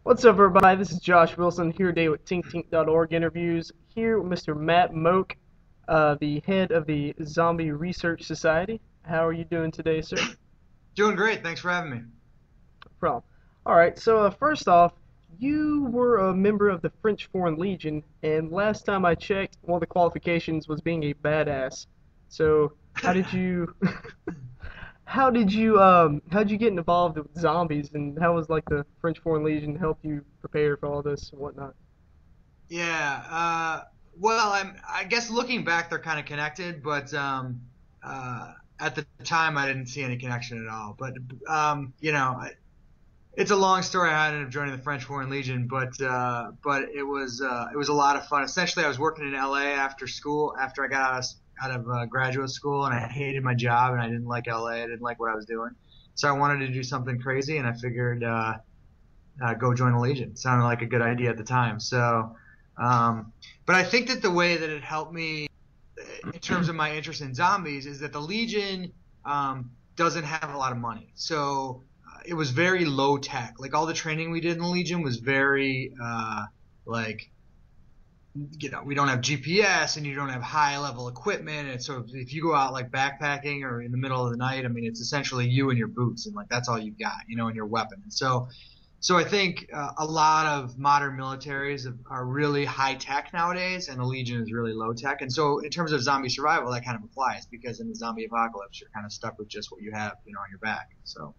What's up, everybody? This is Josh Wilson here today with TinkTink.org interviews. Here with Mr. Matt Mogk, the head of the Zombie Research Society. How are you doing today, sir? Doing great. Thanks for having me. No problem. All right. So first off, you were a member of the French Foreign Legion, and last time I checked, one of the qualifications was being a badass. So how did you how'd you get involved with zombies, and how was like the French Foreign Legion help you prepare for all this and whatnot? Yeah. Well, I guess looking back, they're kind of connected, but at the time, I didn't see any connection at all. But it's a long story. I ended up joining the French Foreign Legion, but it was a lot of fun. Essentially, I was working in LA after school, after I got out of graduate school, and I hated my job, and I didn't like LA. I didn't like what I was doing, so I wanted to do something crazy, and I figured go join the Legion. Sounded like a good idea at the time. So, but I think that the way that it helped me in terms of my interest in zombies is that the Legion doesn't have a lot of money, so it was very low tech. Like all the training we did in the Legion was very like we don't have GPS and you don't have high level equipment, and so if you go out like backpacking or in the middle of the night, I mean it's essentially you and your boots, and like that's all you've got, and your weapon. And so I think a lot of modern militaries are really high tech nowadays, and the Legion is really low tech. And so in terms of zombie survival, that kind of applies, because in the zombie apocalypse, you're kind of stuck with just what you have, on your back. So,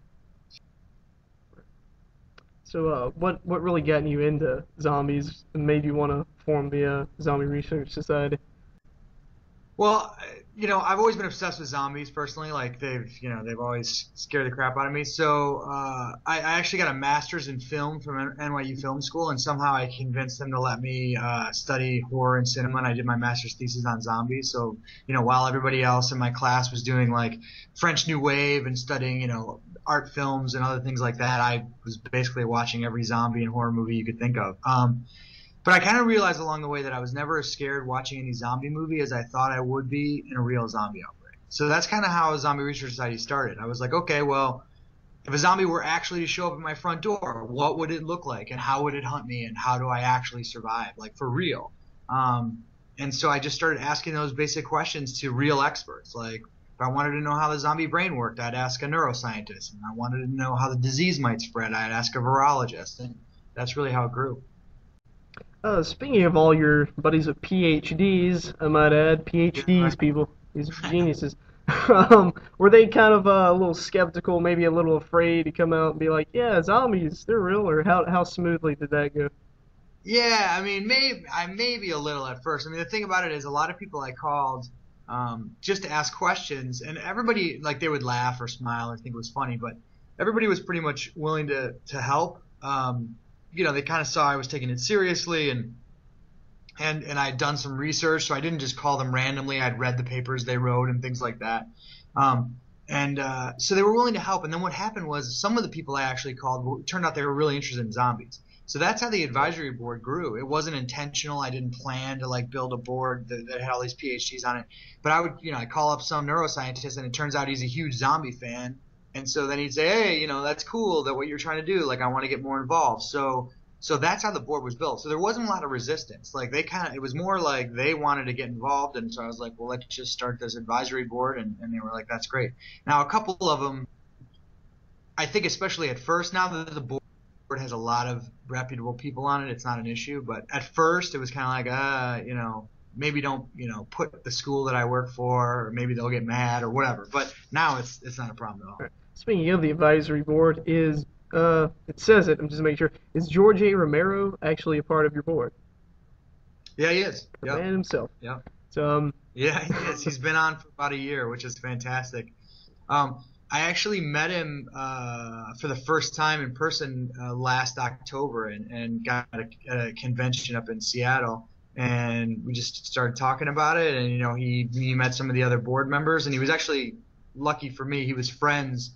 what really got you into zombies and made you want to form the Zombie Research Society? Well, I've always been obsessed with zombies personally. Like they've always scared the crap out of me. So I actually got a master's in film from NYU Film School, and somehow I convinced them to let me study horror and cinema. And I did my master's thesis on zombies. So while everybody else in my class was doing like French New Wave and studying art films and other things like that, I was basically watching every zombie and horror movie you could think of. But I kind of realized along the way that I was never as scared watching any zombie movie as I thought I would be in a real zombie outbreak. So that's kind of how Zombie Research Society started. I was like, okay, well, if a zombie were actually to show up at my front door, what would it look like, and how would it hunt me, and how do I actually survive, like for real? And so I just started asking those basic questions to real experts. Like if I wanted to know how the zombie brain worked, I'd ask a neuroscientist. And I wanted to know how the disease might spread, I'd ask a virologist. And that's really how it grew. Speaking of all your buddies with PhDs, I might add, Yeah, PhDs, people, these geniuses, were they kind of a little skeptical, maybe a little afraid to come out and be like, yeah, zombies, they're real, or how smoothly did that go? Yeah, I mean, maybe a little at first. I mean, the thing about it is, a lot of people I called just to ask questions, and everybody, like, they would laugh or smile or think it was funny, but everybody was pretty much willing to help. They kind of saw I was taking it seriously, and I'd done some research, so I didn't just call them randomly. I'd read the papers they wrote and things like that. So they were willing to help. And then what happened was some of the people I actually called turned out they were really interested in zombies. So that's how the advisory board grew. It wasn't intentional. I didn't plan to like build a board that had all these PhDs on it. But I'd call up some neuroscientist, and it turns out he's a huge zombie fan. And so then he'd say, hey, that's cool that what you're trying to do. Like, I want to get more involved. So that's how the board was built. So there wasn't a lot of resistance. Like it was more like they wanted to get involved. And so I was like, well, let's just start this advisory board. And they were like, that's great. Now, a couple of them, I think especially at first, now that the board has a lot of reputable people on it, it's not an issue. But at first it was kind of like, maybe don't, put the school that I work for, or maybe they'll get mad or whatever. But now it's not a problem at all. Speaking of the advisory board, it says it, I'm just making sure, is George A. Romero actually a part of your board? Yeah, he is. The Yep. man himself. Yep. So, Yeah, he is. He's been on for about a year, which is fantastic. I actually met him for the first time in person last October, and got at a convention up in Seattle, and we just started talking about it. And he met some of the other board members, and he was actually, lucky for me, he was friends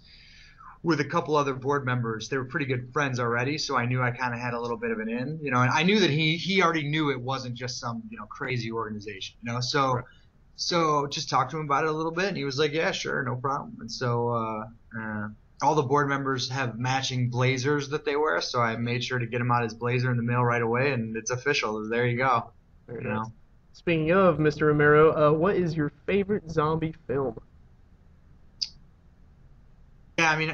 with a couple other board members. They were pretty good friends already, so I knew I kind of had a little bit of an in, and I knew that he already knew it wasn't just some crazy organization, so right. so just talked to him about it a little bit, and he was like, yeah, sure, no problem. And so all the board members have matching blazers that they wear, so I made sure to get him out his blazer in the mail right away, and it's official. There you go. Very You nice. know. Speaking of Mr. Romero, what is your favorite zombie film? Yeah, I mean,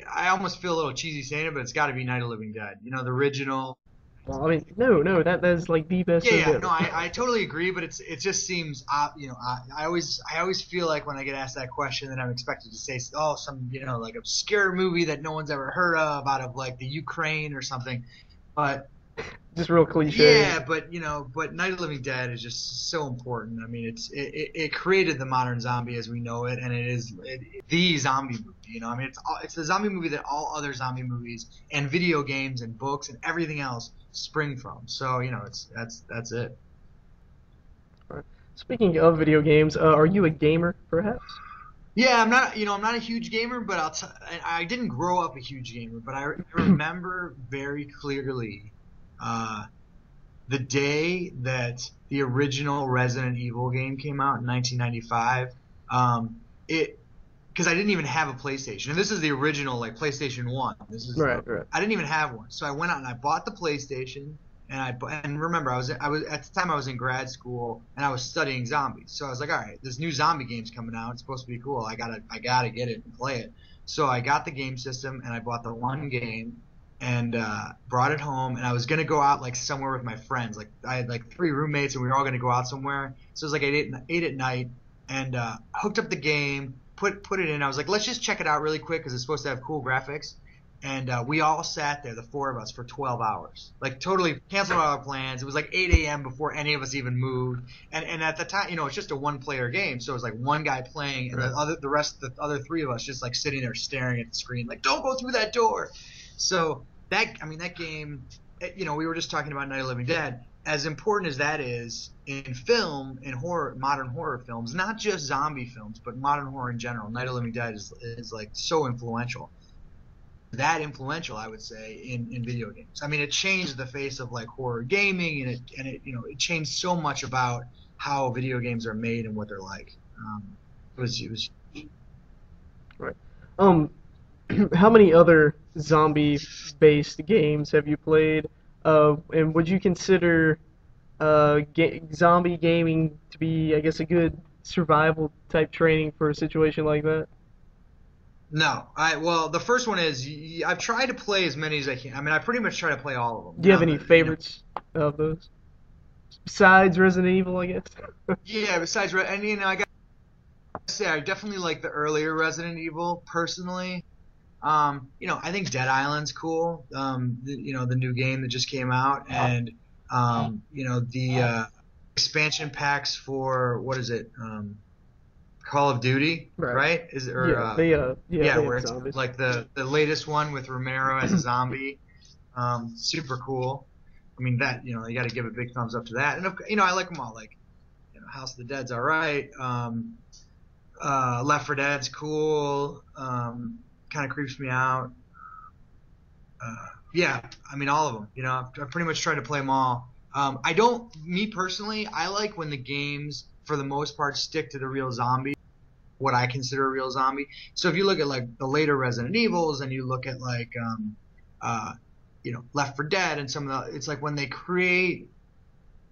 I almost feel a little cheesy saying it, but it's got to be Night of the Living Dead. You know, the original. Well, I mean, no, that is like the best Yeah, movie yeah, no, ever. I totally agree, but it just seems, I always feel like when I get asked that question, that I'm expected to say, oh, some, like obscure movie that no one's ever heard of out of like the Ukraine or something. But Just real cliche. yeah, but Night of the Living Dead is just so important. I mean, it created the modern zombie as we know it, and it is the zombie movie. I mean, it's the zombie movie that all other zombie movies and video games and books and everything else spring from. So that's it. Right. Speaking of video games, are you a gamer, perhaps? Yeah, I'm not a huge gamer, but I didn't grow up a huge gamer, but I remember very clearly uh, the day that the original Resident Evil game came out in 1995. It because I didn't even have a PlayStation, and this is the original like PlayStation One. Right, right. I didn't even have one, so I went out and I bought the PlayStation. And remember, I was at the time I was in grad school and I was studying zombies. So I was like, all right, this new zombie game's coming out. It's supposed to be cool. I gotta get it and play it. So I got the game system and I bought the one game and brought it home. And I was gonna go out like somewhere with my friends. Like I had like 3 roommates and we were all gonna go out somewhere. So it was like eight at night and hooked up the game, put it in. I was like, let's just check it out really quick because it's supposed to have cool graphics. And we all sat there, the four of us, for 12 hours. Like, totally canceled all our plans. It was like 8 a.m. before any of us even moved. And at the time, it's just a one-player game. So it was like one guy playing, and the other three of us just like sitting there staring at the screen, like, don't go through that door. So that game, we were just talking about Night of the Living Dead. As important as that is in film, in horror, modern horror films, not just zombie films, but modern horror in general, Night of the Living Dead is like so influential. That influential, I would say, in video games. I mean, it changed the face of like horror gaming, and it changed so much about how video games are made and what they're like. It was Right. Um, how many other zombie-based games have you played? And would you consider zombie gaming to be, I guess, a good survival type training for a situation like that? no. Well, the first one is I've tried to play as many as I can. I mean, I pretty much try to play all of them. Do you have any favorites of those besides Resident Evil, I guess? Yeah. Besides, and I gotta say, I definitely like the earlier Resident Evil personally. I think Dead Island's cool. The new game that just came out, and the expansion packs for what is it? Call of Duty, Right. right? Is it or Yeah, they where have it's zombies. like the latest one with Romero as a zombie. Super cool. I mean that you got to give a big thumbs up to that. And I like them all. Like House of the Dead's all right. Left 4 Dead's cool. Kind of creeps me out. Yeah, I mean all of them. I've pretty much tried to play them all. Me personally, I like when the games, for the most part, stick to the real zombie, what I consider a real zombie. So if you look at like the later Resident Evils, and you look at like, Left 4 Dead, and it's like when they create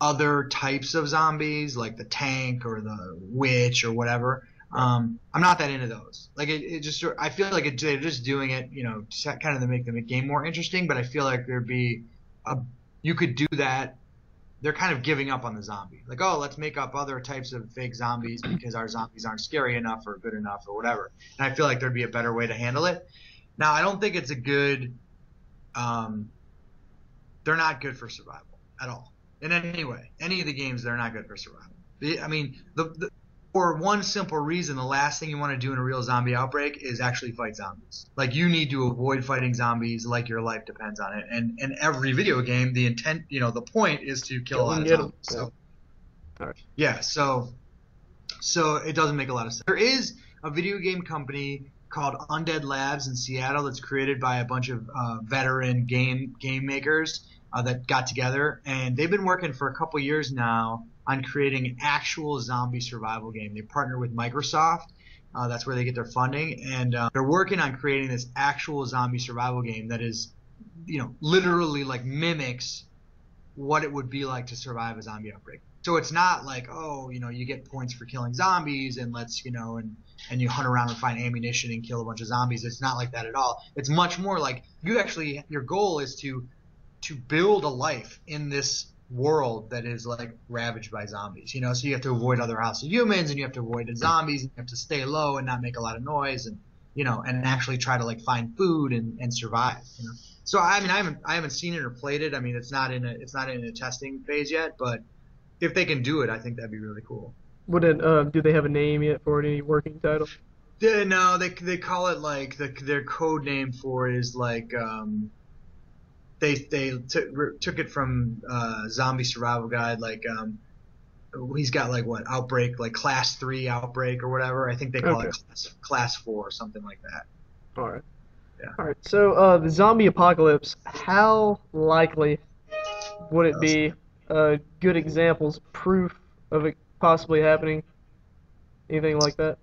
other types of zombies, like the tank or the witch or whatever. I'm not that into those. Like it just, I feel like they're just doing it, kind of to make the game more interesting. But I feel like you could do that. They're kind of giving up on the zombie. Like, oh, let's make up other types of fake zombies because our zombies aren't scary enough or good enough or whatever. And I feel like there'd be a better way to handle it. Now, I don't think it's a good. They're not good for survival at all. In any way, any of the games, they're not good for survival. I mean, for one simple reason, the last thing you want to do in a real zombie outbreak is actually fight zombies. Like, you need to avoid fighting zombies like your life depends on it. And every video game, the intent, the point is to kill a lot of Get 'em. zombies. So, All right. yeah, so it doesn't make a lot of sense. There is a video game company called Undead Labs in Seattle that's created by a bunch of veteran game makers that got together, and they've been working for a couple years now on creating an actual zombie survival game. They partner with Microsoft, That's where they get their funding, and they're working on creating this actual zombie survival game that is, literally like mimics what it would be like to survive a zombie outbreak. So it's not like, oh, you get points for killing zombies and and you hunt around and find ammunition and kill a bunch of zombies. It's not like that at all. It's much more like your goal is to build a life in this world that is like ravaged by zombies, so you have to avoid other house of humans and you have to avoid the zombies and you have to stay low and not make a lot of noise and and actually try to like find food and survive. So I mean I haven't seen it or played it. I mean it's not in a testing phase yet, but if they can do it, I think that'd be really cool. Would it? Do they have a name yet for it? Any working title? Yeah, no, they call it like their code name for it is like they took it from Zombie Survival Guide, like he's got like what outbreak, like class 3 outbreak or whatever. I think they call Okay. it class 4 or something like that. All right. Yeah. All right. So, the zombie apocalypse. How likely would it be? Good examples, proof of it possibly happening. Anything like that?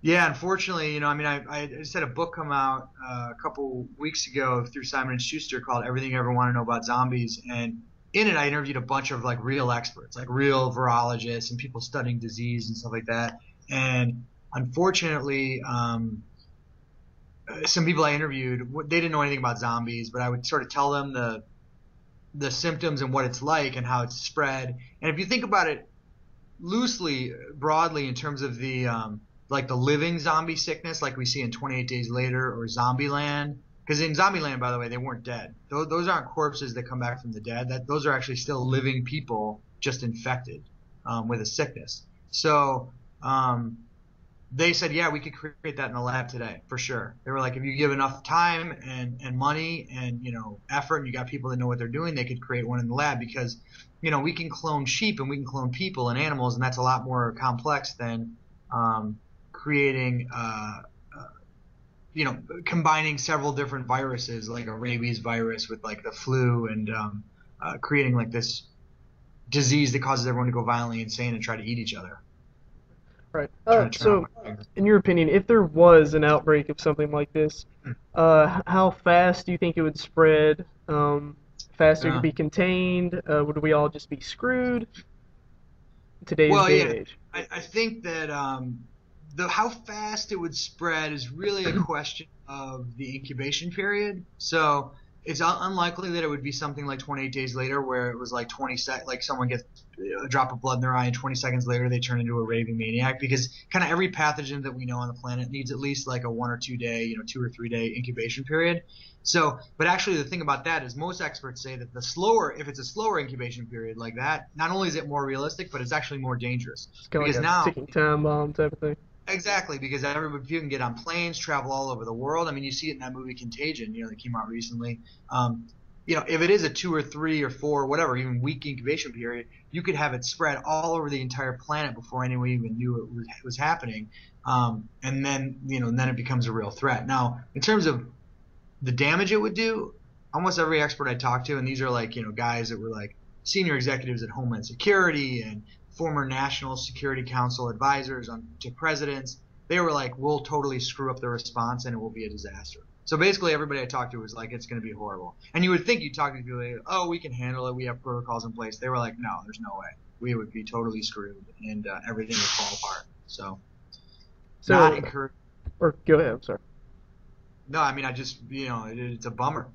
Yeah, unfortunately, I mean, I just had a book come out a couple weeks ago through Simon and Schuster called "Everything You Ever Want to Know About Zombies," and in it, I interviewed a bunch of like real experts, like real virologists and people studying disease and stuff like that. And unfortunately, some people I interviewed, they didn't know anything about zombies, but I would sort of tell them the symptoms and what it's like and how it's spread. And if you think about it loosely, broadly, in terms of the like the living zombie sickness, like we see in 28 Days Later or Zombieland. Because in Zombieland, by the way, they weren't dead. Those aren't corpses that come back from the dead. Those are actually still living people, just infected with a sickness. So they said, yeah, we could create that in the lab today for sure. They were like, if you give enough time and money and effort, and you got people that know what they're doing, they could create one in the lab because we can clone sheep and we can clone people and animals, and that's a lot more complex than creating combining several different viruses like a rabies virus with like the flu and creating like this disease that causes everyone to go violently insane and try to eat each other. Right. Trying to turn on So, my fingers. in your opinion, if there was an outbreak of something like this, how fast do you think it would spread? Faster it could Yeah. be contained? Would we all just be screwed in today's Well, day and yeah, age? I think that the how fast it would spread is really a question of the incubation period. So it's unlikely that it would be something like 28 days later, where it was like like someone gets a drop of blood in their eye, and 20 seconds later they turn into a raving maniac. Because kind of every pathogen that we know on the planet needs at least like a 1 or 2 day, 2 or 3 day incubation period. So, but actually the thing about that is most experts say that if it's a slower incubation period like that, not only is it more realistic, but it's actually more dangerous It's kind of because like a now ticking time bomb type of thing. exactly, because everybody you can get on planes, travel all over the world. I mean, you see it in that movie Contagion, that came out recently. If it is a 2 or 3 or 4, whatever, even week incubation period, you could have it spread all over the entire planet before anyone even knew it was happening. And then it becomes a real threat. Now, in terms of the damage it would do, almost every expert I talked to, and these are like guys that were like senior executives at Homeland Security and former National Security Council advisors to presidents, they were like, we'll totally screw up the response and it will be a disaster. So basically everybody I talked to was like, it's going to be horrible. And you would think you'd talk to people like, oh, we can handle it, we have protocols in place. They were like, no, there's no way. We would be totally screwed and everything would fall apart. So not So, encourage. or go ahead. I'm sorry. No, I mean, I just, it's a bummer.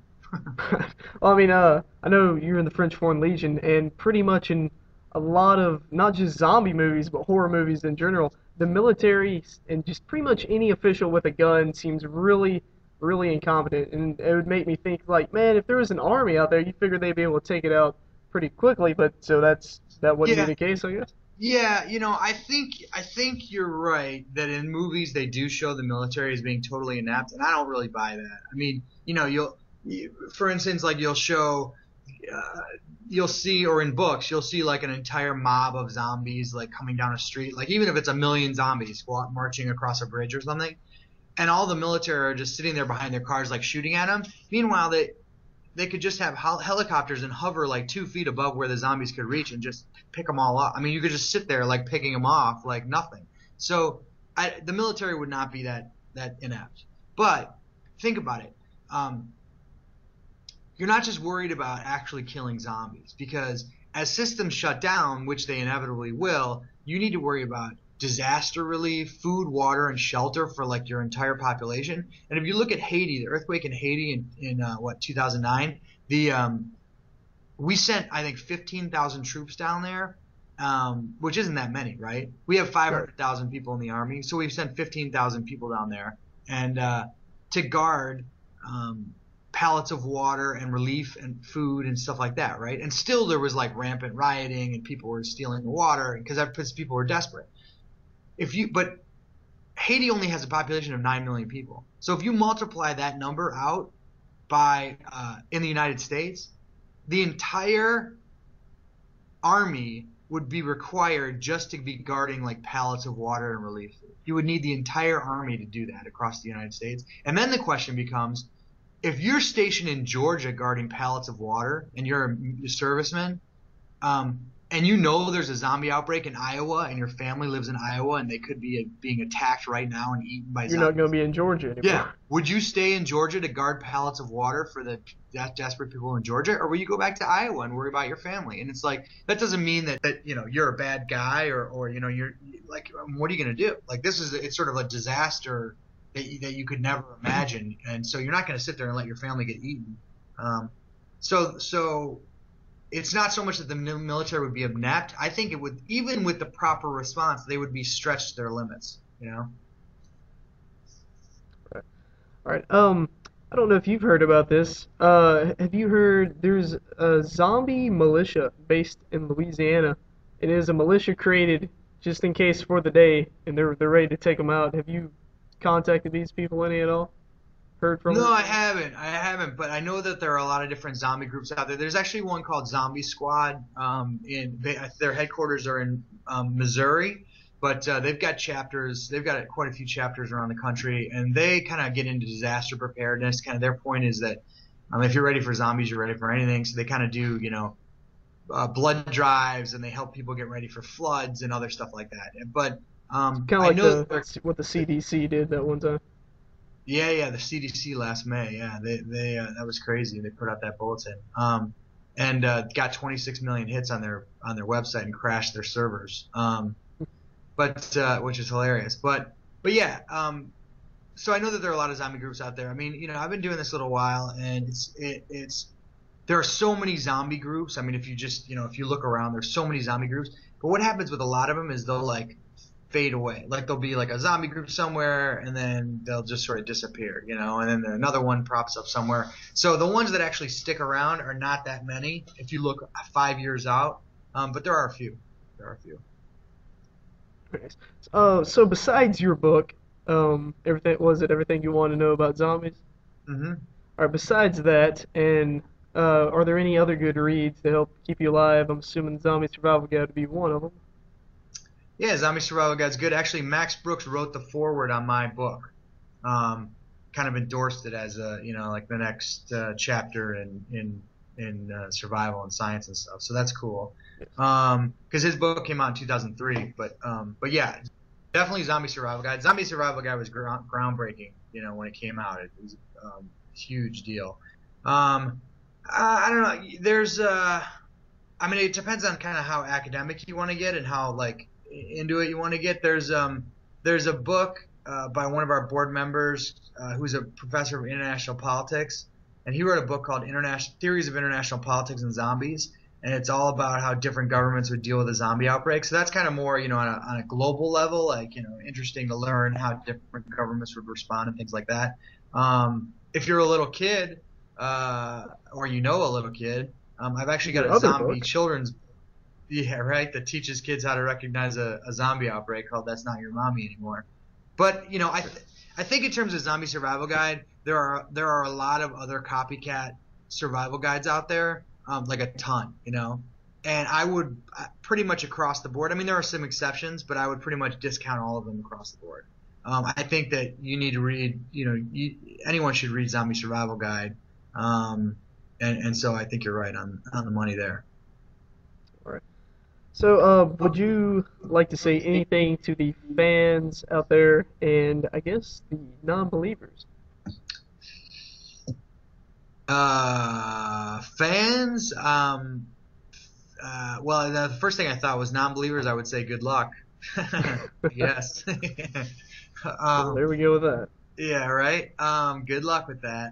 Well, I mean, I know you're in the French Foreign Legion, and pretty much in a lot of not just zombie movies, but horror movies in general, the military and just pretty much any official with a gun seems really, really incompetent. And it would make me think, like, man, if there was an army out there, you figure they'd be able to take it out pretty quickly. But so that wouldn't be Yeah, the case, I guess. yeah, I think you're right that in movies they do show the military as being totally inept, and I don't really buy that. I mean, for instance, like uh, you'll see, or in books, you'll see like an entire mob of zombies like coming down a street, like even if it's a million zombies marching across a bridge or something, and all the military are just sitting there behind their cars like shooting at them. Meanwhile, they could just have helicopters and hover like 2 feet above where the zombies could reach and just pick them all off. I mean, you could just sit there like picking them off like nothing. So the military would not be that inept. But think about it. Um, you're not just worried about actually killing zombies, because as systems shut down, which they inevitably will, you need to worry about disaster relief, food, water, and shelter for like your entire population. And if you look at Haiti, the earthquake in Haiti in what 2009, the we sent I think 15,000 troops down there, which isn't that many, right? We have Right. 500,000 people in the army, so we've sent 15,000 people down there, and to guard um, pallets of water and relief and food and stuff like that, right? And still there was like rampant rioting and people were stealing the water because people were desperate. But Haiti only has a population of 9 million people. So if you multiply that number out by in the United States, the entire army would be required just to be guarding like pallets of water and relief. You would need the entire army to do that across the United States. And then the question becomes, if you're stationed in Georgia guarding pallets of water and you're a serviceman, and you know there's a zombie outbreak in Iowa and your family lives in Iowa and they could be being attacked right now and eaten by You're not going zombies. to be in Georgia Yeah. anymore. Would you stay in Georgia to guard pallets of water for the desperate people in Georgia, or will you go back to Iowa and worry about your family? And it's like that doesn't mean that you're a bad guy or you're like, what are you going to do? Like it's sort of a disaster that you could never imagine, and so you're not going to sit there and let your family get eaten. So it's not so much that the military would be inept. I think it would, even with the proper response, they would be stretched to their limits. You know. Right. All right. I don't know if you've heard about this. Have you heard there's a zombie militia based in Louisiana? It is a militia created just in case for the day, and they're ready to take them out. Have you contacted these people any at all? Heard from No, them? I haven't. I haven't, but I know that there are a lot of different zombie groups out there. There's actually one called Zombie Squad. Their headquarters are in Missouri, but they've got chapters. They've got quite a few chapters around the country, and they kind of get into disaster preparedness. Kind of their point is that if you're ready for zombies, you're ready for anything. So they kind of do, blood drives, and they help people get ready for floods and other stuff like that. But Kind of I like know the what the CDC did that one time. yeah, the CDC last May. Yeah, they that was crazy. They put out that bulletin, and got 26 million hits on their website and crashed their servers. But which is hilarious. But yeah, so I know that there are a lot of zombie groups out there. I mean, I've been doing this a little while, and it's there are so many zombie groups. I mean, if you look around, there's so many zombie groups. But what happens with a lot of them is they'll like fade away. Like there'll be like a zombie group somewhere, and then they'll just sort of disappear, and then another one props up somewhere. So the ones that actually stick around are not that many if you look 5 years out. But there are a few. There are a few. Nice. So besides your book, everything you want to know about zombies? Hmm. All right. Besides that, and are there any other good reads to help keep you alive? I'm assuming Zombie Survival Guide would be one of them. Yeah, Zombie Survival Guide's good. Actually, Max Brooks wrote the foreword on my book. Kind of endorsed it as like the next chapter in survival and science and stuff. So that's cool. Because his book came out in 2003. But yeah, definitely Zombie Survival Guide. Zombie Survival Guide was groundbreaking. When it came out, it was a huge deal. I don't know. I mean, it depends on kind of how academic you want to get and how like into it you want to get. There's a book by one of our board members who's a professor of international politics, and he wrote a book called International Theories of International Politics and Zombies, and it's all about how different governments would deal with a zombie outbreak. So that's kind of more on a global level, like interesting to learn how different governments would respond and things like that. If you're a little kid, or a little kid, I've actually got Your a other zombie book? children's right, that teaches kids how to recognize a zombie outbreak called "That's Not Your Mommy Anymore." But I think in terms of Zombie Survival Guide, there are a lot of other copycat survival guides out there, like a ton, and I would pretty much across the board. I mean, there are some exceptions, but I would pretty much discount all of them across the board. I think that you need to read, anyone should read Zombie Survival Guide, and so I think you're right on the money there. All right. So, would you like to say anything to the fans out there and I guess the non-believers? Fans, well, the first thing I thought was non-believers. I would say good luck. Yes. Well, there we go with that. Yeah, right. Good luck with that.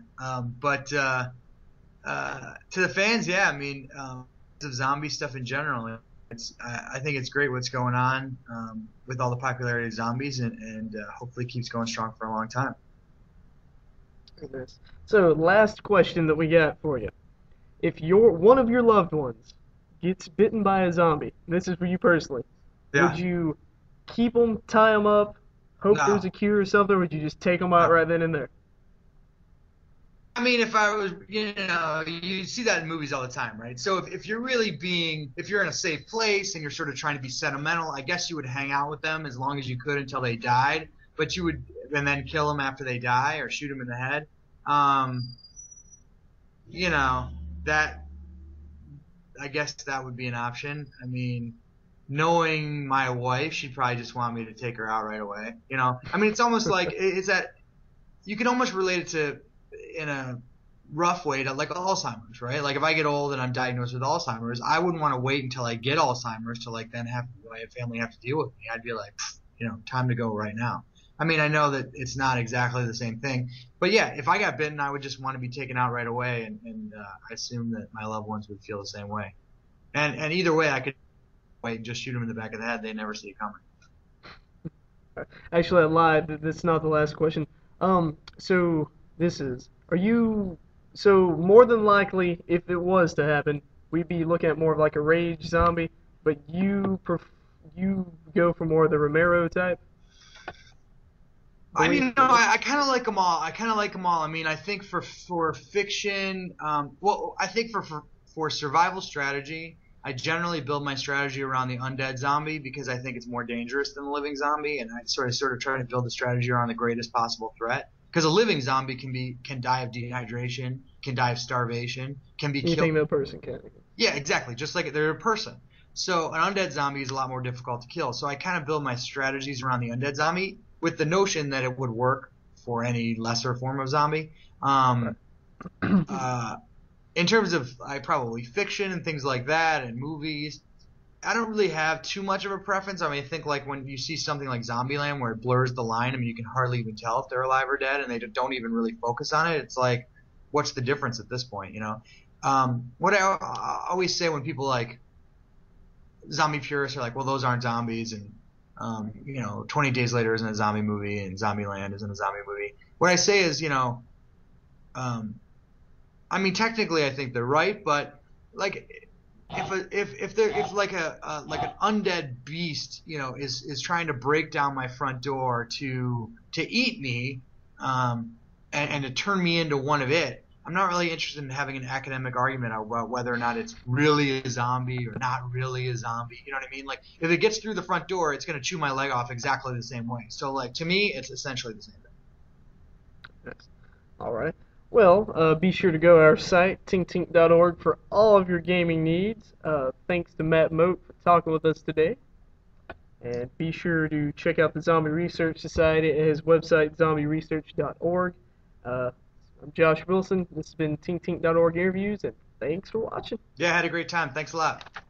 But to the fans, yeah, I mean, of zombie stuff in general, I think it's great what's going on with all the popularity of zombies, and hopefully keeps going strong for a long time. Goodness. So, last question that we got for you. If one of your loved ones gets bitten by a zombie, this is for you personally, would Yeah. you keep them, tie them up, hope there's No. a cure or something, or would you just take them out No. right then and there? I mean, if I was, you see that in movies all the time, right? So if you're really if you're in a safe place and you're sort of trying to be sentimental, I guess you would hang out with them as long as you could until they died, but you would, and then kill them after they die or shoot them in the head. Um, you know, that, I guess that would be an option. I mean, knowing my wife, she'd probably just want me to take her out right away. I mean, it's almost like, it's that, you can almost relate it to, in a rough way, to like Alzheimer's, right? Like if I get old and I'm diagnosed with Alzheimer's, I wouldn't want to wait until I get Alzheimer's to like then have my family have to deal with me. I'd be like, time to go right now. I mean, I know that it's not exactly the same thing, but yeah, if I got bitten, I would just want to be taken out right away, and I assume that my loved ones would feel the same way. And either way, I could wait and just shoot them in the back of the head. They never see it coming. Actually, I lied. That's not the last question. So this is, are you, so more than likely, if it was to happen, we'd be looking at more of like a rage zombie, but you go for more of the Romero type? I mean, Believe? no, I kind of like them all. I kind of like them all. I mean, I think for fiction, well, I think for survival strategy, I generally build my strategy around the undead zombie because I think it's more dangerous than the living zombie, and I sort of try to build the strategy around the greatest possible threat. Because a living zombie can die of dehydration, can die of starvation, can be killed. Anything no person can. Yeah, exactly. Just like they're a person. So an undead zombie is a lot more difficult to kill. So I kind of build my strategies around the undead zombie with the notion that it would work for any lesser form of zombie. Right. Uh, in terms of probably fiction and things like that and movies, I don't really have too much of a preference. I mean, I think like when you see something like Zombieland where it blurs the line, I mean, you can hardly even tell if they're alive or dead, and they don't even really focus on it. It's like, what's the difference at this point, What I always say when people like zombie purists are like, well, those aren't zombies, and 20 Days Later isn't a zombie movie, and Zombieland isn't a zombie movie. What I say is, um, I mean, technically, I think they're right, but like, if like like an undead beast, is trying to break down my front door to eat me, and to turn me into one of it, I'm not really interested in having an academic argument about whether or not it's really a zombie or not really a zombie. You know what I mean? Like, if it gets through the front door, it's gonna chew my leg off exactly the same way. So, like, to me, it's essentially the same thing. Yes. All right. Well, be sure to go to our site, tinktink.org, for all of your gaming needs. Thanks to Matt Moak for talking with us today. And be sure to check out the Zombie Research Society at his website, zombieresearch.org. I'm Josh Wilson. This has been tinktink.org interviews, and thanks for watching. Yeah, I had a great time. Thanks a lot.